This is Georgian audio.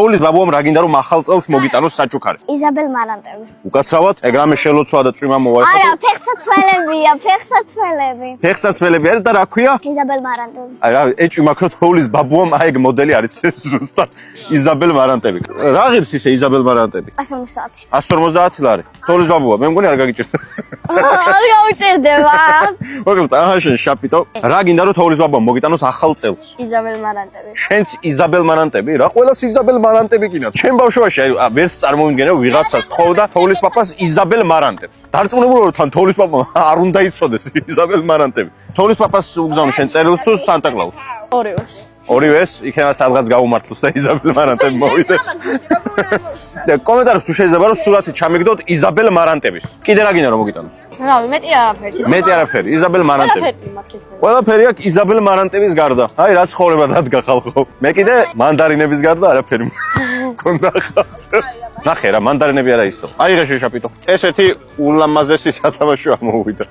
თოვლის ბაბუამ რა გინდა რომ ახალ წელს მოგიტანოს საჩუქარი? იზაბელ მარანტები. უკაცრავად, ეგრამე შელოცვა და წვიმა მოვა. არა, ფეხსაცველებია, ფეხსაცველები. ფეხსაცველები არის და რა ქვია? იზაბელ მარანტები. აი რა ეჭვი მაქვს რომ თოვლის ბაბუამ აი ეგ მოდელი არის ზუსტად იზაბელ მარანტები. რა ღირს ისე იზაბელ მარანტები? 150. 150 ლარი. თოვლის ბაბუა, მე მგონი არ გაგიჭირდა. არ გაუჭირდება. მოკლედ, ახლა შაპიტო, რა გინდა რომ თოვლის ბაბუამ მოგიტანოს ახალ წელს? იზაბელ მარანტები. შენც იზაბელ მარანტები? რა ყველას იზაბელ მარანტები გინდათ? ჩემ ბავშვობაში აი ვერც წარმოვიდგენე ვიღაცას თხოვდა თოვლის პაპას იზაბელ მარანტებს. დარწმუნებული ვარ თან თოვლის პაპამ არ უნდა იცოდეს იზაბელ მარანტები. თოვლის პაპას უგზავნე შენ წერილს თუ სანტა კლაუს? ორივეს. ორივეს იქნება სადღაც გავუმართლოს და იზაბელ მარანტები მოვიდეს. და კომენტარებში თუ შეიძლება რომ სურათი ჩამიგდოთ იზაბელ მარანტების. კიდე რა გინდა რომ მოგიტანოს? რავი, მეტი არაფერი. მეტი არაფერი, იზაბელ მარანტები. ყველაფერი მაქვს. ყველაფერი აქვს იზაბელ მარანტების გარდა. აი რა ცხოვრება დადგა ხალხო. მე კიდე მანდარინების გარდა არაფერი მქონდა ხალხს. ნახე რა, მანდარინები არა ისო. აიღე შეშაპიტო. ეს ერთი ულამაზესი სათამაშო ამოვიდა.